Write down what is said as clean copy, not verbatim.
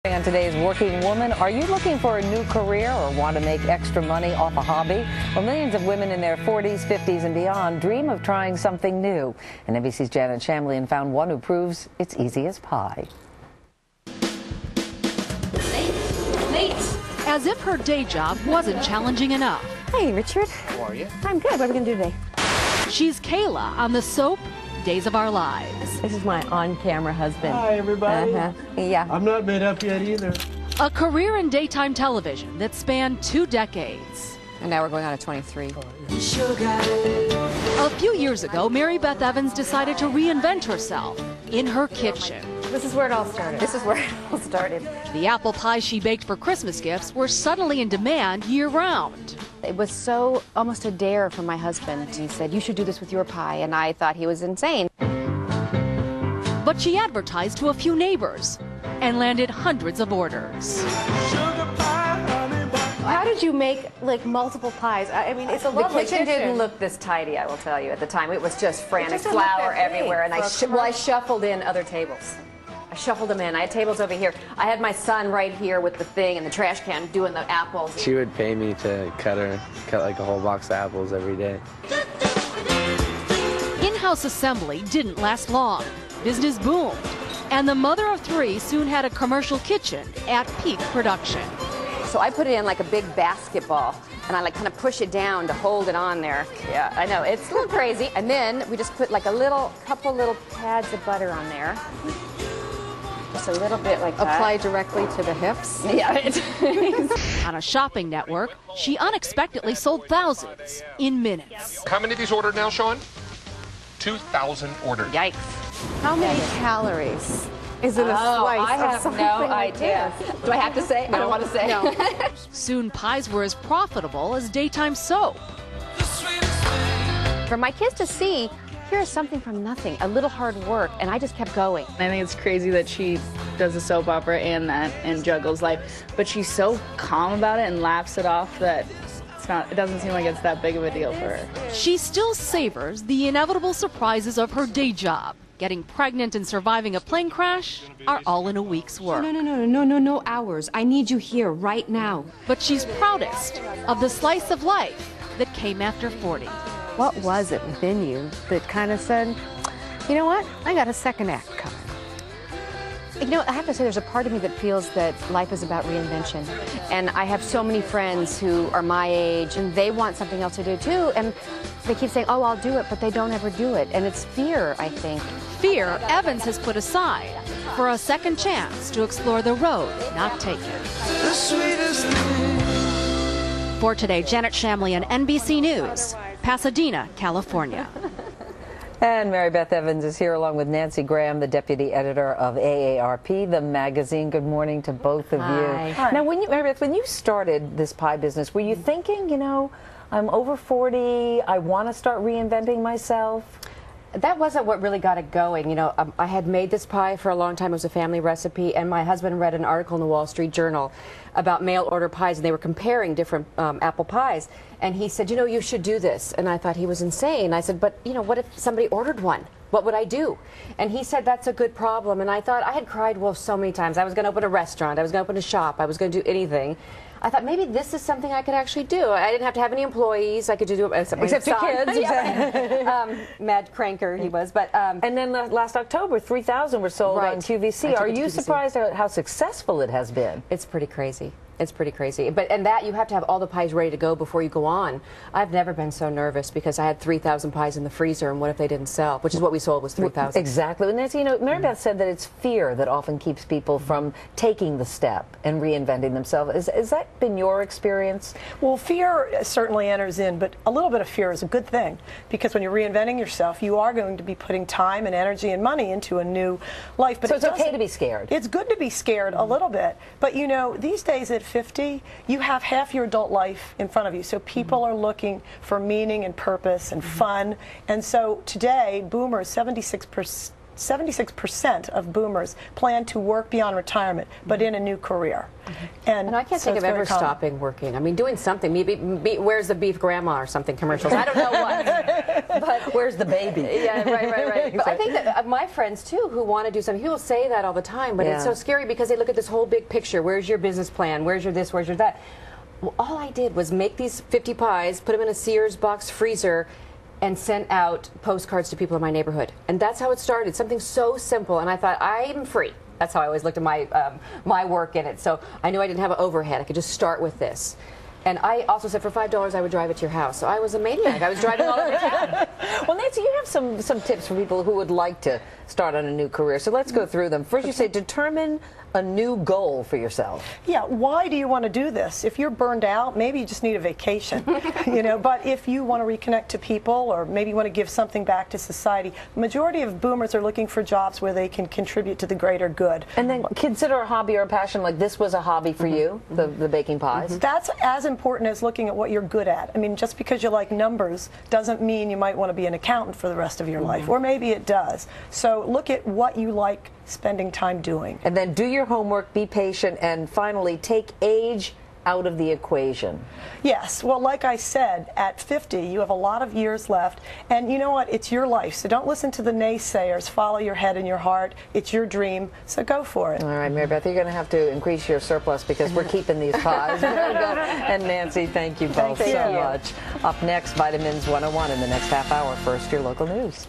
On today's Working Woman, are you looking for a new career or want to make extra money off a hobby? Well, millions of women in their 40s, 50s, and beyond dream of trying something new. And NBC's Janet Shamlian found one who proves it's easy as pie. Late. As if her day job wasn't challenging enough. Hey, Richard. How are you? I'm good. What are we going to do today? She's Kayla on the soap Days of Our Lives. This is my on-camera husband. Hi, everybody. Yeah. I'm not made up yet either. A career in daytime television that spanned 2 decades. And now we're going on to 23. A few years ago, Mary Beth Evans decided to reinvent herself in her kitchen. This is where it all started. This is where it all started. The apple pies she baked for Christmas gifts were suddenly in demand year-round. It was so almost a dare from my husband. He said, you should do this with your pie, and I thought he was insane. But she advertised to a few neighbors and landed hundreds of orders. How did you make like multiple pies? I mean, it's a lovely kitchen didn't look this tidy, I will tell you, at the time. It was just frantic doesn't look flour that big everywhere, and for a I shuffled in other tables. I shuffled them in. I had tables over here. I had my son right here with the thing and the trash can doing the apples. She would pay me to cut like a whole box of apples every day. In-house assembly didn't last long. Business boomed, and the mother of 3 soon had a commercial kitchen at peak production. So I put it in like a big basketball, and I like kind of push it down to hold it on there. Yeah, I know, it's a little crazy. And then we just put like a couple little pads of butter on there. Just a little bit like that. Apply directly to the hips. Yeah. On a shopping network, she unexpectedly sold thousands in minutes. How many of these ordered now, Sean? 2,000 ordered. Yikes. How many calories is in a slice I of have something no like idea. this? Do I have to say? I don't want to say. No. Soon pies were as profitable as daytime soap. For my kids to see, here's something from nothing, a little hard work, and I just kept going. I think it's crazy that she does a soap opera and that and juggles life, but she's so calm about it and laughs it off that it doesn't seem like it's that big of a deal for her. She still savors the inevitable surprises of her day job. Getting pregnant and surviving a plane crash are all in a week's work. No hours. I need you here right now. But she's proudest of the slice of life that came after 40. What was it within you that kind of said, you know what, I got a second act coming? You know, I have to say there's a part of me that feels that life is about reinvention. And I have so many friends who are my age, and they want something else to do too, and they keep saying, oh, I'll do it, but they don't ever do it. And it's fear, I think. Fear Evans has put aside for a second chance to explore the road not taken. For today, Janet Shamlian, NBC News, Pasadena, California. And Mary Beth Evans is here along with Nancy Graham, the deputy editor of AARP, the magazine. Good morning to both of you. Hi. Now, Mary Beth, when you started this pie business, were you thinking, you know, I'm over 40, I want to start reinventing myself? That wasn't what really got it going. You know, I had made this pie for a long time. It was a family recipe, and my husband read an article in the Wall Street Journal about mail order pies, and they were comparing different apple pies. And he said, you know, you should do this. And I thought he was insane. I said, but, you know, what if somebody ordered one? What would I do? And he said, that's a good problem. And I thought, I had cried wolf so many times. I was going to open a restaurant. I was going to open a shop. I was going to do anything. I thought maybe this is something I could actually do. I didn't have to have any employees. I could just do it except 2 kids. Mad cranker he was, but and then last October, 3,000 were sold on QVC. Are you surprised at how successful it has been? It's pretty crazy. It's pretty crazy. And that you have to have all the pies ready to go before you go on. I've never been so nervous because I had 3,000 pies in the freezer, and what if they didn't sell? Which is what we sold, was 3,000. Exactly. And Nancy, you know, Mary Beth said that it's fear that often keeps people from taking the step and reinventing themselves. Has that been your experience? Well, fear certainly enters in, but a little bit of fear is a good thing, because when you're reinventing yourself, you are going to be putting time and energy and money into a new life. But so it's okay to be scared. It's good to be scared a little bit. But, you know, these days at 50, you have half your adult life in front of you. So people are looking for meaning and purpose and fun. And so today, boomers, 76% 76% of boomers plan to work beyond retirement, but in a new career. And I can't so think of it's ever very common. stopping working. I mean, doing something. Maybe where's the beef grandma or something commercials. I don't know what. But where's the baby? Yeah, right. But I think that my friends too who want to do something, people say that all the time, but it's so scary because they look at this whole big picture. Where's your business plan? Where's your this? Where's your that? Well, all I did was make these 50 pies, put them in a Sears box freezer, and sent out postcards to people in my neighborhood. And that's how it started. Something so simple. And I thought, I'm free. That's how I always looked at my work in it. So I knew I didn't have an overhead. I could just start with this. And I also said for $5 I would drive it to your house. So I was a maniac. I was driving all over town. Well, Nancy, you have some tips for people who would like to start on a new career. So let's go through them. First, you say determine a new goal for yourself. Yeah, why do you want to do this? If you're burned out, maybe you just need a vacation, you know, but if you want to reconnect to people or maybe you want to give something back to society, the majority of boomers are looking for jobs where they can contribute to the greater good. And then consider a hobby or a passion, like this was a hobby for you, the baking pies. That's as important as looking at what you're good at. I mean, just because you like numbers doesn't mean you might want to be an accountant for the rest of your life, or maybe it does. So look at what you like spending time doing. And then do your homework, be patient, and finally take age out of the equation. Yes, well, like I said, at 50 you have a lot of years left, and you know what, it's your life, so don't listen to the naysayers. Follow your head and your heart. It's your dream, so go for it. All right, Mary Beth, you're going to have to increase your surplus because we're keeping these pies. And Nancy, thank you both so much. Up next, Vitamins 101 in the next half hour. First, your local news.